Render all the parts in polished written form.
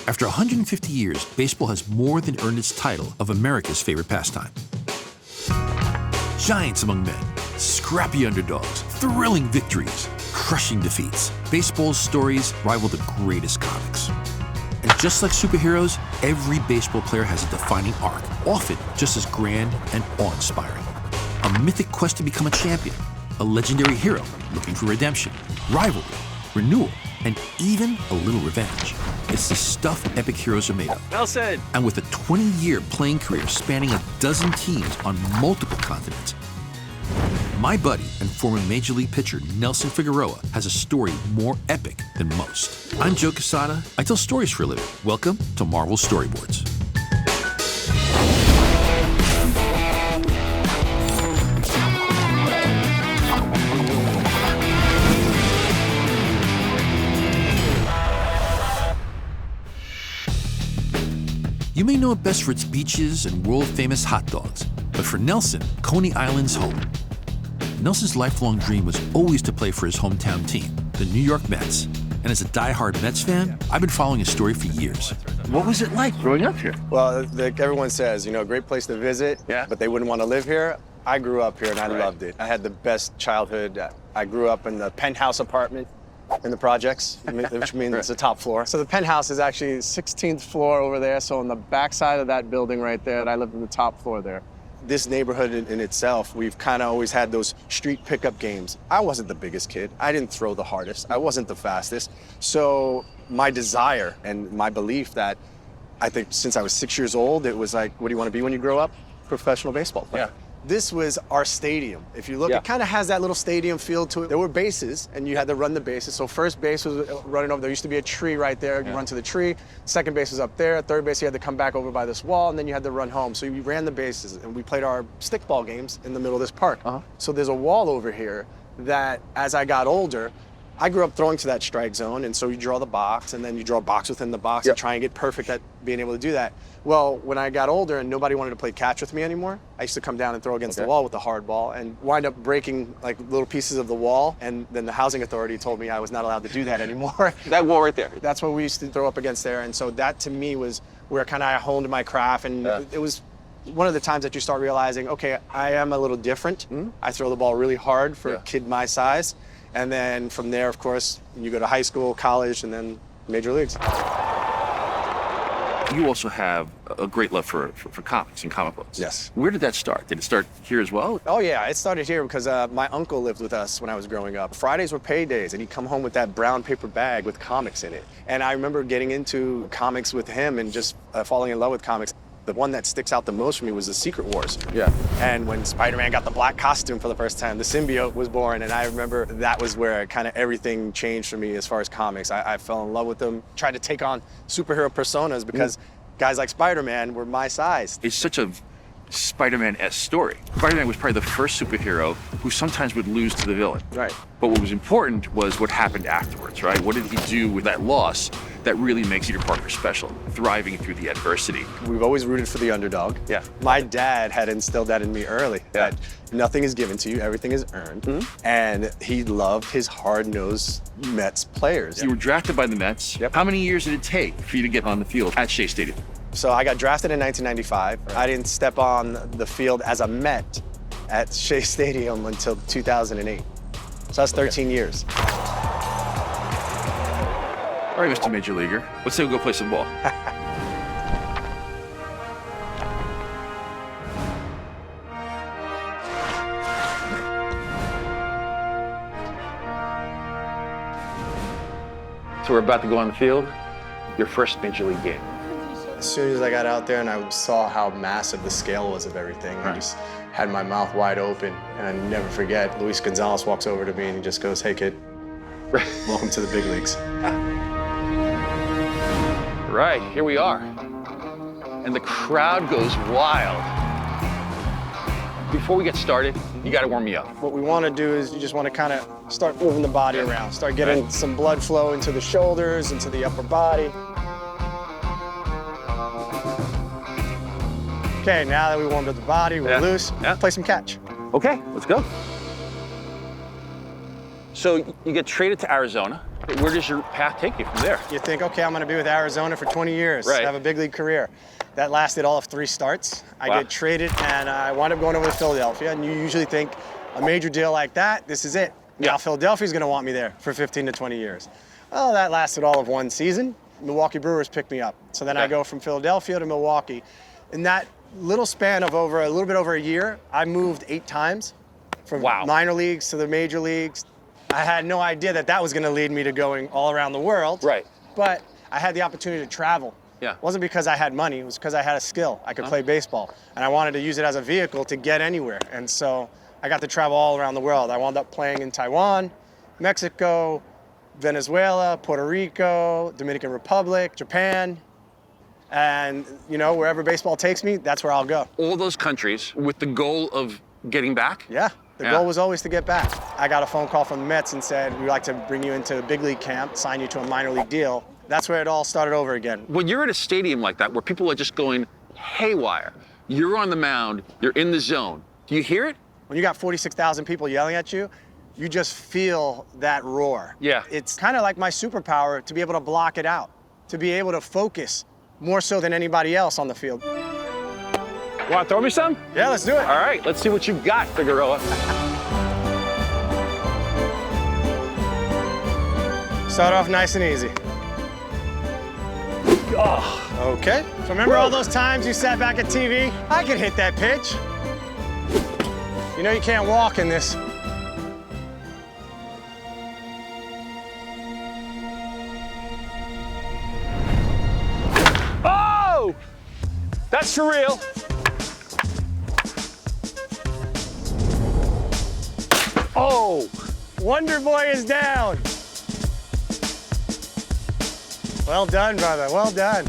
After 150 years, baseball has more than earned its title of America's favorite pastime. Giants among men, scrappy underdogs, thrilling victories, crushing defeats. Baseball's stories rival the greatest comics. And just like superheroes, every baseball player has a defining arc, often just as grand and awe-inspiring. A mythic quest to become a champion, a legendary hero looking for redemption, rivalry, renewal, and even a little revenge. It's the stuff epic heroes are made of. Nelson! And with a 20-year playing career spanning a dozen teams on multiple continents, my buddy and former Major League pitcher Nelson Figueroa has a story more epic than most. I'm Joe Quesada. I tell stories for a living. Welcome to Marvel Storyboards. You may know it best for its beaches and world-famous hot dogs, but for Nelson, Coney Island's home. Nelson's lifelong dream was always to play for his hometown team, the New York Mets. And as a diehard Mets fan, I've been following his story for years. What was it like growing up here? Well, like everyone says, you know, a great place to visit, but they wouldn't want to live here. I grew up here and I loved it. I had the best childhood. I grew up in the penthouse apartment in the projects, which means it's the top floor. So the penthouse is actually 16th floor over there. So on the back side of that building right there, I lived in the top floor there. This neighborhood in itself, we've kind of always had those street pickup games. I wasn't the biggest kid. I didn't throw the hardest. I wasn't the fastest. So my desire and my belief that I think since I was 6 years old, it was like, what do you want to be when you grow up? Professional baseball player. Yeah. This was our stadium. If you look, it kind of has that little stadium feel to it. There were bases, and you had to run the bases. So first base was running over. There used to be a tree right there. You run to the tree. Second base was up there. Third base, you had to come back over by this wall, and then you had to run home. So we ran the bases, and we played our stickball games in the middle of this park. So there's a wall over here that, as I got older, I grew up throwing to that strike zone, and so you draw the box, and then you draw a box within the box and try and get perfect at being able to do that. Well, when I got older and nobody wanted to play catch with me anymore, I used to come down and throw against the wall with the hard ball and wind up breaking like little pieces of the wall, and then the housing authority told me I was not allowed to do that anymore. That wall right there. That's what we used to throw up against there, and so that to me was where kind of I honed my craft, and it was one of the times that you start realizing, okay, I am a little different. I throw the ball really hard for a kid my size. And then from there, of course, you go to high school, college, and then major leagues. You also have a great love for comics and comic books. Yes. Where did that start? Did it start here as well? Oh, yeah. It started here because my uncle lived with us when I was growing up. Fridays were paydays, and he'd come home with that brown paper bag with comics in it. And I remember getting into comics with him and just falling in love with comics. The one that sticks out the most for me was the Secret Wars. Yeah. And when Spider-Man got the black costume for the first time, the symbiote was born, and I remember that was where kind of everything changed for me as far as comics. I fell in love with them, tried to take on superhero personas because guys like Spider-Man were my size. It's such a Spider-Man-esque story. Spider-Man was probably the first superhero who sometimes would lose to the villain. Right. But what was important was what happened afterwards, right? What did he do with that loss that really makes Peter Parker special, thriving through the adversity? We've always rooted for the underdog. Yeah. My dad had instilled that in me early, that nothing is given to you, everything is earned. And he loved his hard-nosed Mets players. You were drafted by the Mets. How many years did it take for you to get on the field at Shea Stadium? So I got drafted in 1995. I didn't step on the field as a Met at Shea Stadium until 2008. So that's 13 years. All right, Mr. Major Leaguer, let's say we go play some ball. So we're about to go on the field, your first Major League game. As soon as I got out there and I saw how massive the scale was of everything, I just had my mouth wide open. And I never forget, Luis Gonzalez walks over to me and he just goes, "Hey kid, welcome to the big leagues." Right, here we are. And the crowd goes wild. Before we get started, you gotta warm me up. What we wanna do is you just wanna kinda start moving the body around, start getting some blood flow into the shoulders, into the upper body. Okay, now that we warmed up the body, we're loose, play some catch. Okay, let's go. So you get traded to Arizona. Where does your path take you from there? You think, okay, I'm going to be with Arizona for 20 years, Right. have a big league career. That lasted all of 3 starts. I get traded, and I wound up going over to Philadelphia. And you usually think a major deal like that, this is it. Yeah. Now Philadelphia's going to want me there for 15 to 20 years. Well, that lasted all of 1 season. Milwaukee Brewers picked me up. So then I go from Philadelphia to Milwaukee. In that little span of a little bit over a year, I moved 8 times from minor leagues to the major leagues. I had no idea that that was going to lead me to going all around the world. Right. But I had the opportunity to travel. Yeah. It wasn't because I had money, it was because I had a skill. I could play baseball, and I wanted to use it as a vehicle to get anywhere. And so I got to travel all around the world. I wound up playing in Taiwan, Mexico, Venezuela, Puerto Rico, Dominican Republic, Japan. And, you know, wherever baseball takes me, that's where I'll go. All those countries with the goal of getting back? Yeah. The goal was always to get back. I got a phone call from the Mets and said, we'd like to bring you into a big league camp, sign you to a minor league deal. That's where it all started over again. When you're at a stadium like that where people are just going haywire, you're on the mound, you're in the zone, do you hear it? When you got 46,000 people yelling at you, you just feel that roar. Yeah. It's kind of like my superpower to be able to block it out, to be able to focus more so than anybody else on the field. Want to throw me some? Yeah, let's do it. All right, let's see what you got, Figueroa. Start off nice and easy. Oh. Okay. So remember all those times you sat back at TV? I can hit that pitch. You know you can't walk in this. Oh! That's for real. Oh! Wonder Boy is down. Well done, brother. Well done.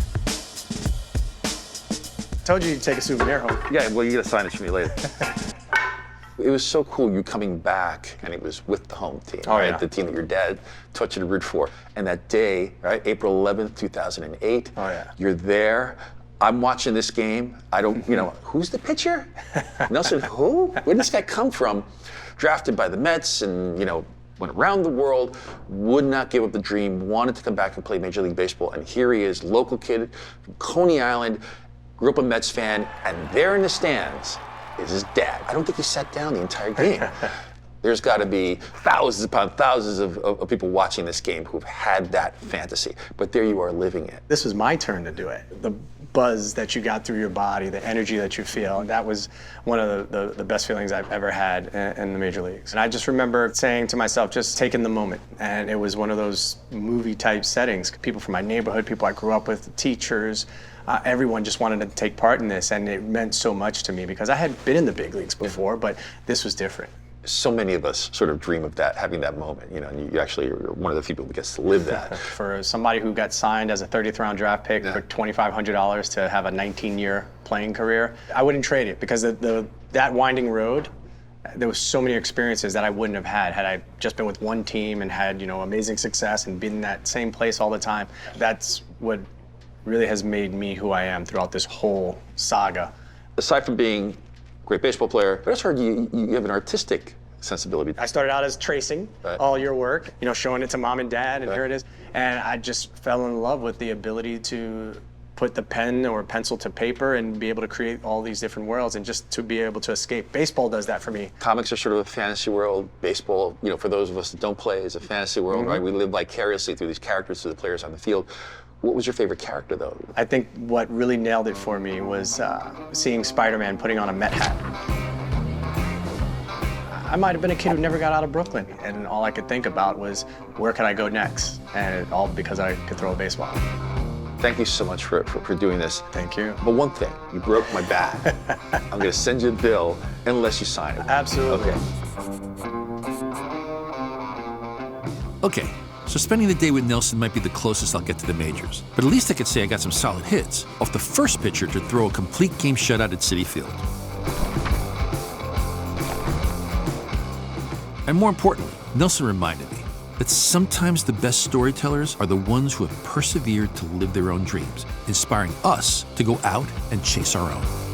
Told you you'd take a souvenir home. Yeah, well, you gotta sign it for me later. It was so cool you coming back, and it was with the home team, right? Yeah. The team that your dad taught you to root for. And that day, right, April 11th, 2008, you're there. I'm watching this game. I don't, you know, who's the pitcher? Nelson, who? Where did this guy come from? Drafted by the Mets and, you know, went around the world, would not give up the dream, wanted to come back and play Major League Baseball. And here he is, local kid from Coney Island, grew up a Mets fan, and there in the stands is his dad. I don't think he sat down the entire game. There's got to be thousands upon thousands of people watching this game who've had that fantasy, but there you are living it. This was my turn to do it. The buzz that you got through your body, the energy that you feel, that was one of the best feelings I've ever had in the major leagues. And I just remember saying to myself, just take in the moment. And it was one of those movie type settings. People from my neighborhood, people I grew up with, teachers, everyone just wanted to take part in this, and it meant so much to me because I had been in the big leagues before, but this was different. So many of us sort of dream of that, having that moment, you know, and you actually are one of the people who gets to live that. For somebody who got signed as a 30th round draft pick for $2,500 to have a 19-year playing career, I wouldn't trade it because that winding road, there was so many experiences that I wouldn't have had I just been with one team and had, you know, amazing success and been in that same place all the time. That's what really has made me who I am throughout this whole saga. Aside from being a great baseball player, but I just heard you have an artistic sensibility. I started out as tracing all your work, you know, showing it to mom and dad, and here it is. And I just fell in love with the ability to put the pen or pencil to paper and be able to create all these different worlds and just to be able to escape. Baseball does that for me. Comics are sort of a fantasy world. Baseball, you know, for those of us that don't play, is a fantasy world, right? We live vicariously through these characters, through the players on the field. What was your favorite character, though? I think what really nailed it for me was seeing Spider-Man putting on a Met hat. I might have been a kid who never got out of Brooklyn, and all I could think about was, where could I go next? And all because I could throw a baseball. Thank you so much for doing this. Thank you. But one thing, you broke my back. I'm gonna send you a bill unless you sign it. Absolutely. Okay, so spending the day with Nelson might be the closest I'll get to the majors. But at least I could say I got some solid hits off the first pitcher to throw a complete game shutout at Citi Field. And more importantly, Nelson reminded me that sometimes the best storytellers are the ones who have persevered to live their own dreams, inspiring us to go out and chase our own.